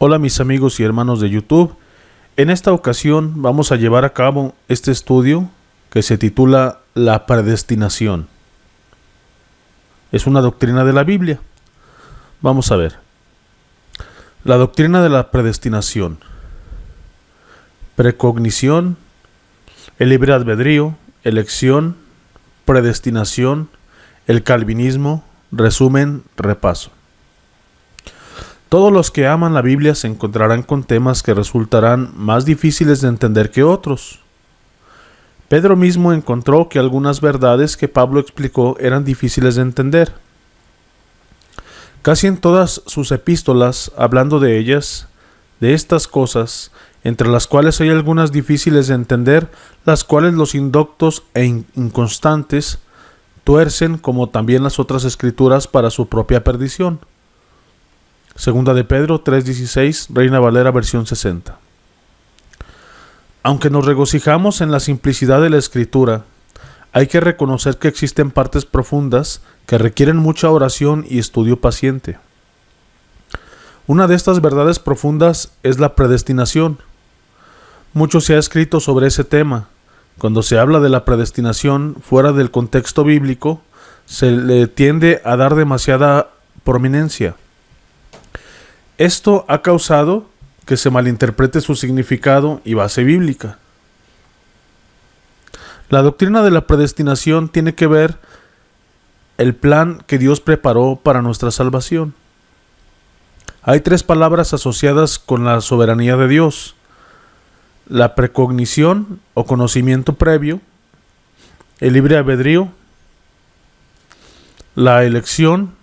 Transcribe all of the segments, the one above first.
Hola mis amigos y hermanos de YouTube. En esta ocasión vamos a llevar a cabo este estudio que se titula La predestinación. Es una doctrina de la Biblia. Vamos a ver. La doctrina de la predestinación. Precognición, el libre albedrío, elección, predestinación, el calvinismo, resumen, repaso. Todos los que aman la Biblia se encontrarán con temas que resultarán más difíciles de entender que otros. Pedro mismo encontró que algunas verdades que Pablo explicó eran difíciles de entender. Casi en todas sus epístolas, hablando de ellas, de estas cosas, entre las cuales hay algunas difíciles de entender, las cuales los indoctos e inconstantes tuercen, como también las otras escrituras, para su propia perdición. Segunda de Pedro 3:16, Reina Valera versión 60. Aunque nos regocijamos en la simplicidad de la escritura, hay que reconocer que existen partes profundas que requieren mucha oración y estudio paciente. Una de estas verdades profundas es la predestinación. Mucho se ha escrito sobre ese tema. Cuando se habla de la predestinación fuera del contexto bíblico, se le tiende a dar demasiada prominencia. Esto ha causado que se malinterprete su significado y base bíblica. La doctrina de la predestinación tiene que ver el plan que Dios preparó para nuestra salvación. Hay tres palabras asociadas con la soberanía de Dios: la precognición o conocimiento previo, el libre albedrío, la elección,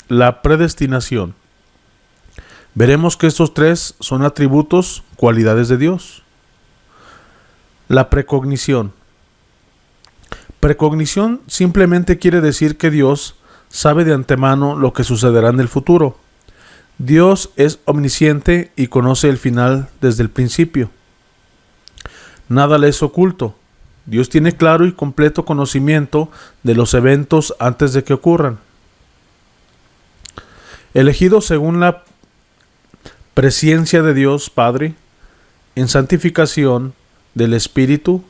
la predestinación. Veremos que estos tres son atributos, cualidades de Dios. La precognición. Precognición simplemente quiere decir que Dios sabe de antemano lo que sucederá en el futuro. Dios es omnisciente y conoce el final desde el principio. Nada le es oculto. Dios tiene claro y completo conocimiento de los eventos antes de que ocurran. Elegido según la presciencia de Dios Padre, en santificación del Espíritu,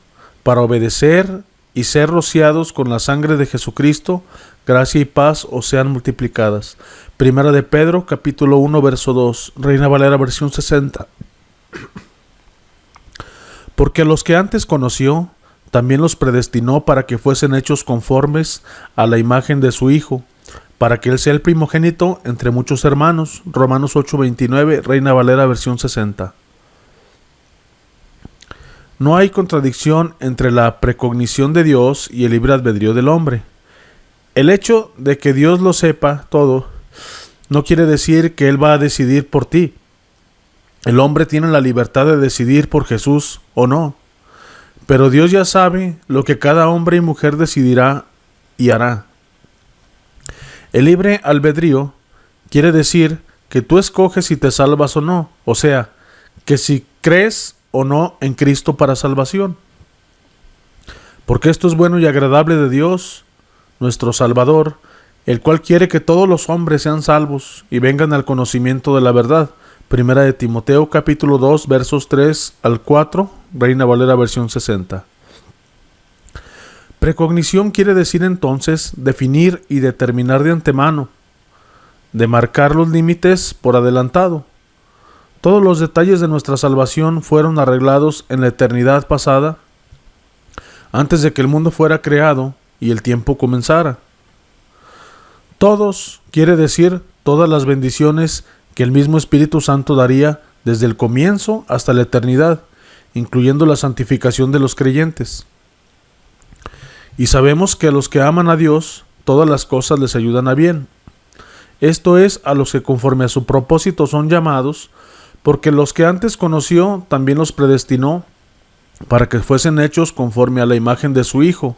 para obedecer y ser rociados con la sangre de Jesucristo, gracia y paz os sean multiplicadas. Primera de Pedro, capítulo 1, verso 2, Reina Valera, versión 60. Porque a los que antes conoció, también los predestinó para que fuesen hechos conformes a la imagen de su Hijo, para que Él sea el primogénito entre muchos hermanos. Romanos 8:29, Reina Valera, versión 60. No hay contradicción entre la precognición de Dios y el libre albedrío del hombre. El hecho de que Dios lo sepa todo no quiere decir que Él va a decidir por ti. El hombre tiene la libertad de decidir por Jesús o no, pero Dios ya sabe lo que cada hombre y mujer decidirá y hará. El libre albedrío quiere decir que tú escoges si te salvas o no, o sea, que si crees o no en Cristo para salvación. Porque esto es bueno y agradable de Dios, nuestro Salvador, el cual quiere que todos los hombres sean salvos y vengan al conocimiento de la verdad. Primera de Timoteo, capítulo 2, versos 3 al 4, Reina Valera, versión 60. Precognición quiere decir entonces definir y determinar de antemano, de marcar los límites por adelantado. Todos los detalles de nuestra salvación fueron arreglados en la eternidad pasada, antes de que el mundo fuera creado y el tiempo comenzara. Todos quiere decir todas las bendiciones que el mismo Espíritu Santo daría desde el comienzo hasta la eternidad, incluyendo la santificación de los creyentes. Y sabemos que a los que aman a Dios, todas las cosas les ayudan a bien. Esto es, a los que conforme a su propósito son llamados, porque los que antes conoció también los predestinó para que fuesen hechos conforme a la imagen de su Hijo,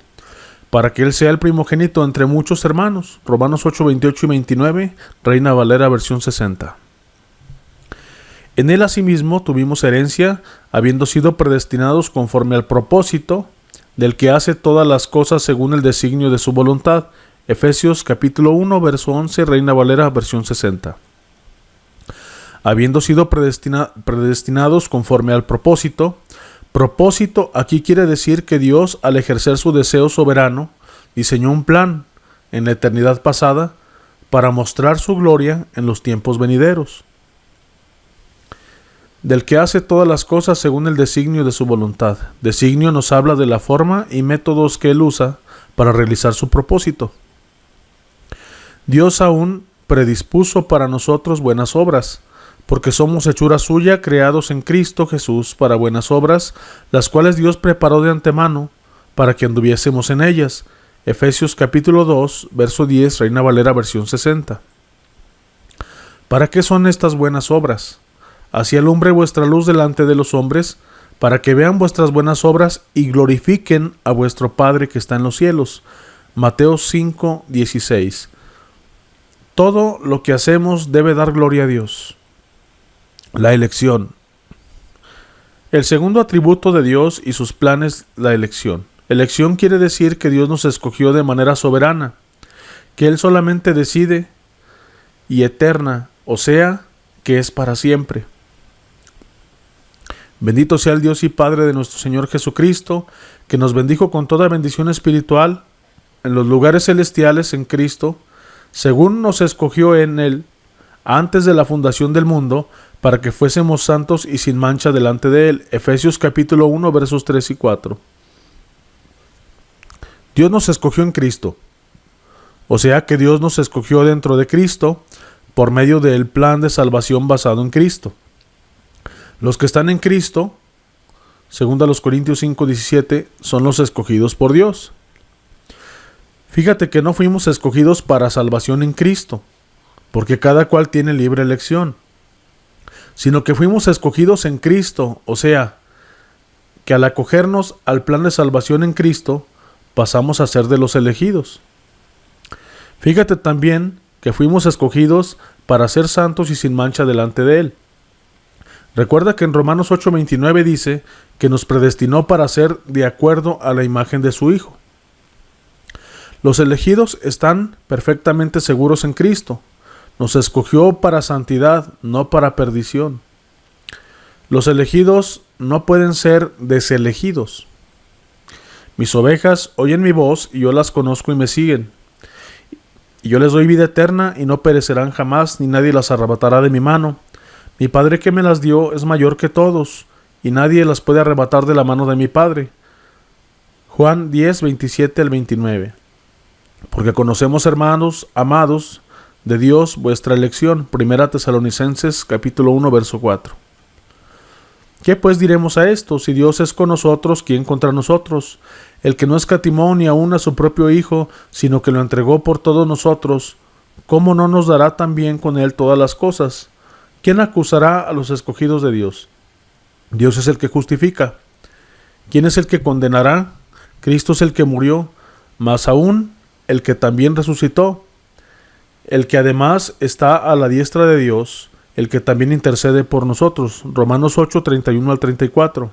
para que Él sea el primogénito entre muchos hermanos. Romanos 8, 28 y 29, Reina Valera, versión 60. En Él asimismo tuvimos herencia, habiendo sido predestinados conforme al propósito del que hace todas las cosas según el designio de su voluntad. Efesios capítulo 1, verso 11, Reina Valera, versión 60. habiendo sido predestinados conforme al propósito. Propósito aquí quiere decir que Dios, al ejercer su deseo soberano, diseñó un plan en la eternidad pasada para mostrar su gloria en los tiempos venideros, del que hace todas las cosas según el designio de su voluntad. Designio nos habla de la forma y métodos que Él usa para realizar su propósito. Dios aún predispuso para nosotros buenas obras, porque somos hechura suya, creados en Cristo Jesús para buenas obras, las cuales Dios preparó de antemano para que anduviésemos en ellas. Efesios capítulo 2, verso 10, Reina Valera versión 60. ¿Para qué son estas buenas obras? Así alumbre vuestra luz delante de los hombres, para que vean vuestras buenas obras y glorifiquen a vuestro Padre que está en los cielos. Mateo 5, 16. Todo lo que hacemos debe dar gloria a Dios. La elección. El segundo atributo de Dios y sus planes, la elección. Elección quiere decir que Dios nos escogió de manera soberana, que Él solamente decide y eterna, o sea, que es para siempre. Bendito sea el Dios y Padre de nuestro Señor Jesucristo, que nos bendijo con toda bendición espiritual en los lugares celestiales en Cristo, según nos escogió en Él antes de la fundación del mundo, para que fuésemos santos y sin mancha delante de Él. Efesios capítulo 1, versos 3 y 4. Dios nos escogió en Cristo, o sea que Dios nos escogió dentro de Cristo por medio del plan de salvación basado en Cristo. Los que están en Cristo, según a los Corintios 5, 17, son los escogidos por Dios. Fíjate que no fuimos escogidos para salvación en Cristo, porque cada cual tiene libre elección, sino que fuimos escogidos en Cristo, o sea, que al acogernos al plan de salvación en Cristo, pasamos a ser de los elegidos. Fíjate también que fuimos escogidos para ser santos y sin mancha delante de Él. Recuerda que en Romanos 8:29 dice que nos predestinó para ser de acuerdo a la imagen de su Hijo. Los elegidos están perfectamente seguros en Cristo. Nos escogió para santidad, no para perdición. Los elegidos no pueden ser deselegidos. Mis ovejas oyen mi voz y yo las conozco y me siguen. Y yo les doy vida eterna y no perecerán jamás, ni nadie las arrebatará de mi mano. Mi Padre que me las dio es mayor que todos, y nadie las puede arrebatar de la mano de mi Padre. Juan 10, 27 al 29. Porque conocemos, hermanos, amados de Dios, vuestra elección. Primera Tesalonicenses capítulo 1, verso 4. ¿Qué pues diremos a esto? Si Dios es con nosotros, ¿quién contra nosotros? El que no escatimó ni aun a su propio Hijo, sino que lo entregó por todos nosotros, ¿cómo no nos dará también con Él todas las cosas? ¿Quién acusará a los escogidos de Dios? Dios es el que justifica. ¿Quién es el que condenará? Cristo es el que murió, más aún el que también resucitó, el que además está a la diestra de Dios, el que también intercede por nosotros. Romanos 8, 31 al 34.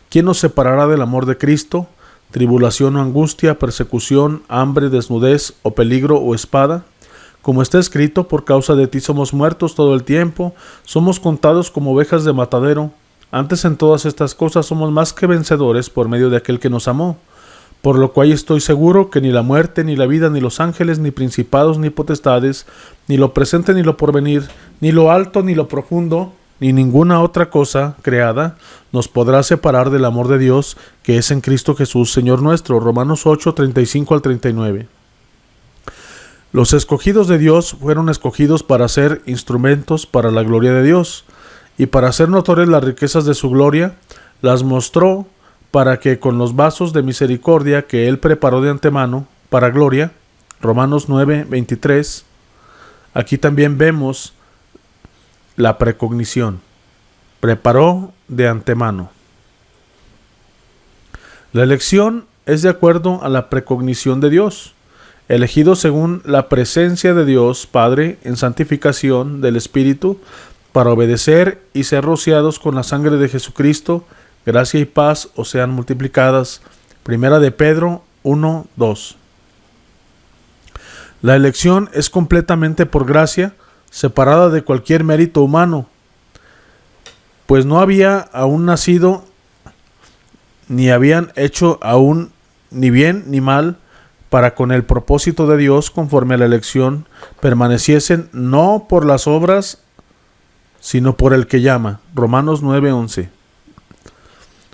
¿Quién nos separará del amor de Cristo? ¿Tribulación o angustia, persecución, hambre, desnudez o peligro o espada? Como está escrito, por causa de ti somos muertos todo el tiempo, somos contados como ovejas de matadero. Antes en todas estas cosas somos más que vencedores por medio de aquel que nos amó. Por lo cual estoy seguro que ni la muerte, ni la vida, ni los ángeles, ni principados, ni potestades, ni lo presente, ni lo porvenir, ni lo alto, ni lo profundo, ni ninguna otra cosa creada, nos podrá separar del amor de Dios que es en Cristo Jesús, Señor nuestro. Romanos 8, 35 al 39. Los escogidos de Dios fueron escogidos para ser instrumentos para la gloria de Dios, y para hacer notorias las riquezas de su gloria, las mostró para que con los vasos de misericordia que Él preparó de antemano para gloria. Romanos 9, 23. Aquí también vemos la precognición. Preparó de antemano. La elección es de acuerdo a la precognición de Dios, elegido según la presencia de Dios Padre en santificación del Espíritu, para obedecer y ser rociados con la sangre de Jesucristo. Gracia y paz os sean multiplicadas. Primera de Pedro 1, 2. La elección es completamente por gracia, separada de cualquier mérito humano, pues no había aún nacido, ni habían hecho aún ni bien ni mal, para con el propósito de Dios, conforme a la elección, permaneciesen no por las obras, sino por el que llama. Romanos 9:11.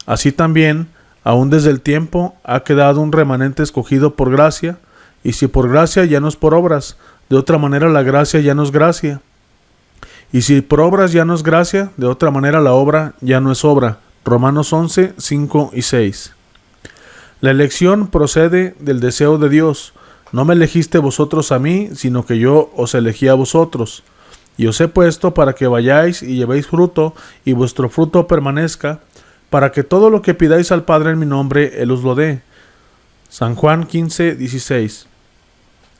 Así también, aún desde el tiempo, ha quedado un remanente escogido por gracia, y si por gracia, ya no es por obras. De otra manera, la gracia ya no es gracia. Y si por obras ya no es gracia, de otra manera la obra ya no es obra. Romanos 11:5 y 6. La elección procede del deseo de Dios. No me elegiste vosotros a mí, sino que yo os elegí a vosotros. Y os he puesto para que vayáis y llevéis fruto, y vuestro fruto permanezca, para que todo lo que pidáis al Padre en mi nombre, Él os lo dé. San Juan 15:16.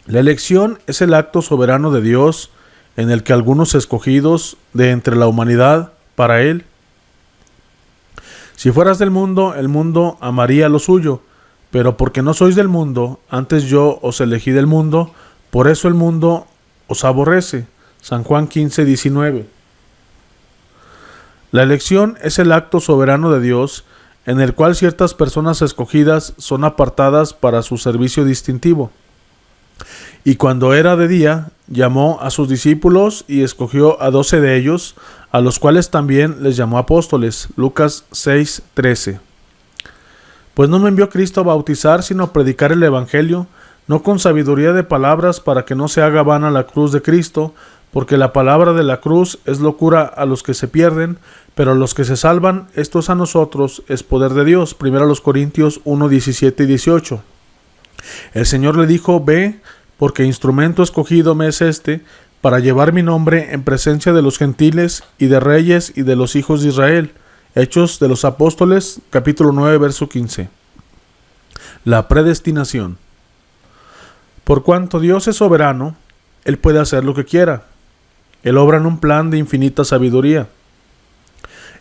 La elección es el acto soberano de Dios, en el que algunos escogidos de entre la humanidad, para Él. Si fueras del mundo, el mundo amaría lo suyo, pero porque no sois del mundo, antes yo os elegí del mundo, por eso el mundo os aborrece. San Juan 15:19. La elección es el acto soberano de Dios, en el cual ciertas personas escogidas son apartadas para su servicio distintivo. Y cuando era de día, llamó a sus discípulos y escogió a 12 de ellos, a los cuales también les llamó apóstoles. Lucas 6:13. Pues no me envió Cristo a bautizar, sino a predicar el evangelio, no con sabiduría de palabras, para que no se haga vana la cruz de Cristo, porque la palabra de la cruz es locura a los que se pierden, pero a los que se salvan, estos a nosotros es poder de Dios. 1 Corintios 1:17 y 18. El Señor le dijo: ve, porque instrumento escogido me es este, para llevar mi nombre en presencia de los gentiles y de reyes y de los hijos de Israel. Hechos de los Apóstoles, capítulo 9, verso 15. La predestinación. Por cuanto Dios es soberano, Él puede hacer lo que quiera. Él obra en un plan de infinita sabiduría.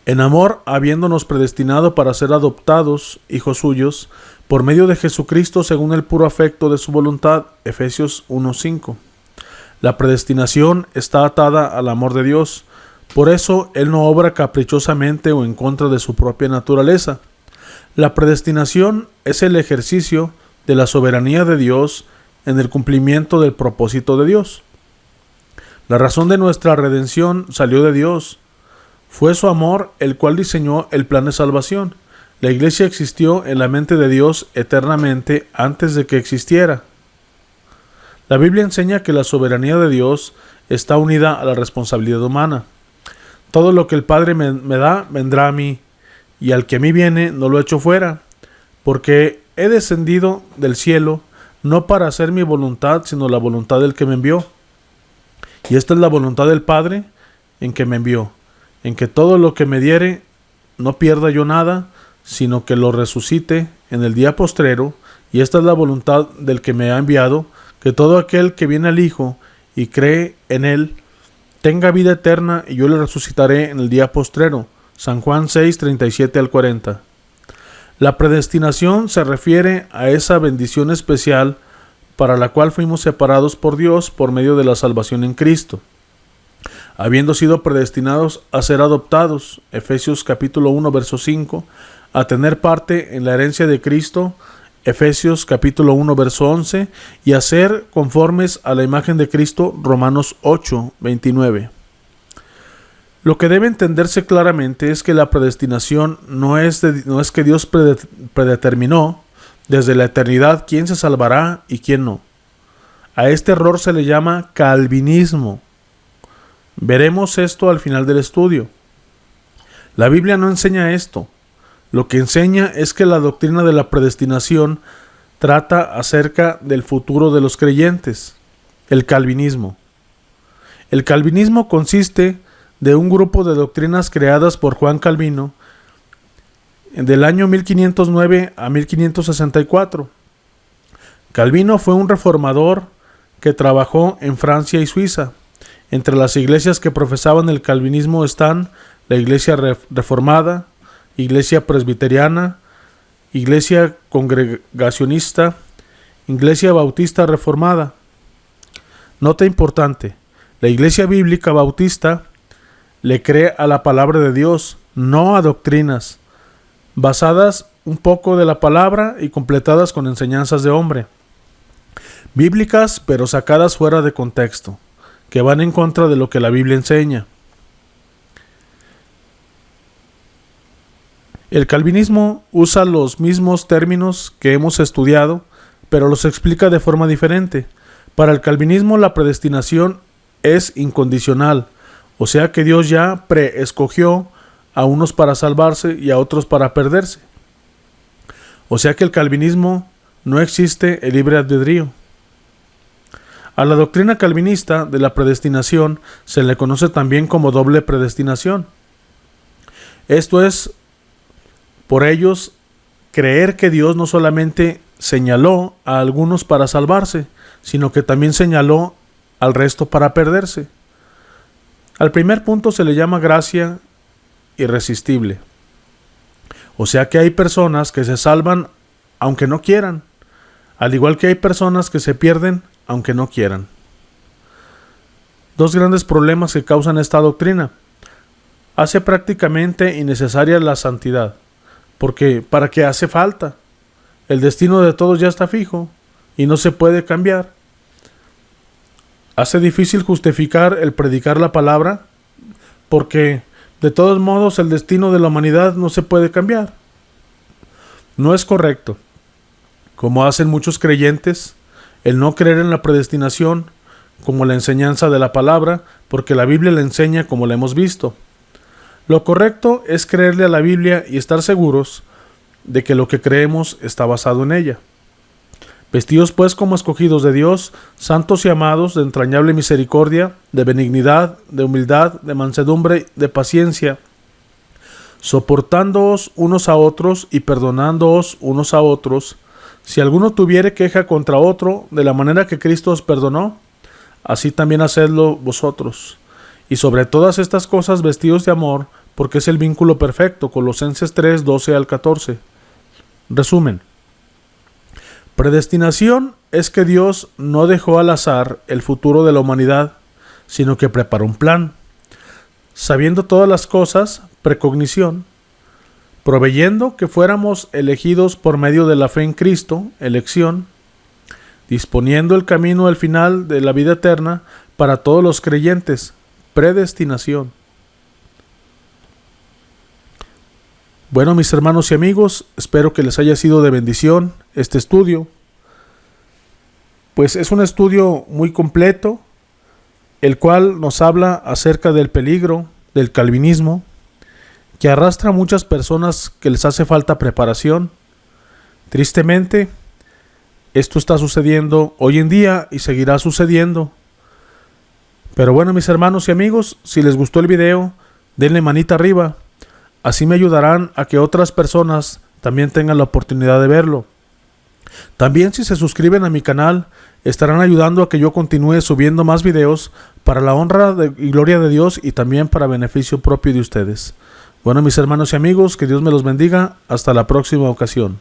En amor, habiéndonos predestinado para ser adoptados, hijos suyos, por medio de Jesucristo según el puro afecto de su voluntad. Efesios 1:5. La predestinación está atada al amor de Dios. Por eso, Él no obra caprichosamente o en contra de su propia naturaleza. La predestinación es el ejercicio de la soberanía de Dios en el cumplimiento del propósito de Dios. La razón de nuestra redención salió de Dios. Fue su amor el cual diseñó el plan de salvación. La Iglesia existió en la mente de Dios eternamente antes de que existiera. La Biblia enseña que la soberanía de Dios está unida a la responsabilidad humana. Todo lo que el Padre me da, vendrá a mí, y al que a mí viene, no lo echo fuera, porque he descendido del cielo, no para hacer mi voluntad, sino la voluntad del que me envió. Y esta es la voluntad del Padre, en que me envió, en que todo lo que me diere, no pierda yo nada, sino que lo resucite en el día postrero, y esta es la voluntad del que me ha enviado, que todo aquel que viene al Hijo y cree en Él, tenga vida eterna, y yo le resucitaré en el día postrero. San Juan 6:37 al 40. La predestinación se refiere a esa bendición especial para la cual fuimos separados por Dios por medio de la salvación en Cristo, habiendo sido predestinados a ser adoptados. Efesios capítulo 1, verso 5, a tener parte en la herencia de Cristo. Efesios capítulo 1, verso 11, y a ser conformes a la imagen de Cristo. Romanos 8, 29. Lo que debe entenderse claramente es que la predestinación no es que Dios predeterminó desde la eternidad quién se salvará y quién no. A este error se le llama calvinismo. Veremos esto al final del estudio. La Biblia no enseña esto. Lo que enseña es que la doctrina de la predestinación trata acerca del futuro de los creyentes, el calvinismo. El calvinismo consiste de un grupo de doctrinas creadas por Juan Calvino del año 1509 a 1564. Calvino fue un reformador que trabajó en Francia y Suiza. Entre las iglesias que profesaban el calvinismo están la Iglesia Reformada, Iglesia Presbiteriana, Iglesia Congregacionista, Iglesia Bautista Reformada. Nota importante: La Iglesia Bíblica Bautista le cree a la palabra de Dios, no a doctrinas, basadas un poco de la palabra y completadas con enseñanzas de hombre, bíblicas pero sacadas fuera de contexto, que van en contra de lo que la Biblia enseña. El calvinismo usa los mismos términos que hemos estudiado, pero los explica de forma diferente. Para el calvinismo la predestinación es incondicional, o sea que Dios ya preescogió a unos para salvarse y a otros para perderse. O sea que el calvinismo no existe el libre albedrío. A la doctrina calvinista de la predestinación se le conoce también como doble predestinación. Esto es, por ellos, creer que Dios no solamente señaló a algunos para salvarse, sino que también señaló al resto para perderse. Al primer punto se le llama gracia irresistible. O sea que hay personas que se salvan aunque no quieran, al igual que hay personas que se pierden aunque no quieran. Dos grandes problemas que causan esta doctrina. Hace prácticamente innecesaria la santidad, porque ¿para qué hace falta? El destino de todos ya está fijo y no se puede cambiar. Hace difícil justificar el predicar la palabra, porque de todos modos el destino de la humanidad no se puede cambiar. No es correcto, como hacen muchos creyentes, el no creer en la predestinación como la enseñanza de la palabra, porque la Biblia la enseña como la hemos visto. Lo correcto es creerle a la Biblia y estar seguros de que lo que creemos está basado en ella. Vestidos pues como escogidos de Dios, santos y amados, de entrañable misericordia, de benignidad, de humildad, de mansedumbre, de paciencia, soportándoos unos a otros y perdonándoos unos a otros, si alguno tuviere queja contra otro, de la manera que Cristo os perdonó, así también hacedlo vosotros. Y sobre todas estas cosas vestidos de amor, porque es el vínculo perfecto. Colosenses 3, 12 al 14. Resumen. Predestinación es que Dios no dejó al azar el futuro de la humanidad, sino que preparó un plan. Sabiendo todas las cosas, precognición. Proveyendo que fuéramos elegidos por medio de la fe en Cristo, elección. Disponiendo el camino al final de la vida eterna para todos los creyentes, predestinación. Bueno, mis hermanos y amigos, espero que les haya sido de bendición este estudio. Pues es un estudio muy completo, el cual nos habla acerca del peligro del calvinismo, que arrastra a muchas personas que les hace falta preparación. Tristemente, esto está sucediendo hoy en día y seguirá sucediendo. Pero bueno, mis hermanos y amigos, si les gustó el video, denle manita arriba. Así me ayudarán a que otras personas también tengan la oportunidad de verlo. También si se suscriben a mi canal, estarán ayudando a que yo continúe subiendo más videos para la honra y gloria de Dios y también para beneficio propio de ustedes. Bueno, mis hermanos y amigos, que Dios me los bendiga. Hasta la próxima ocasión.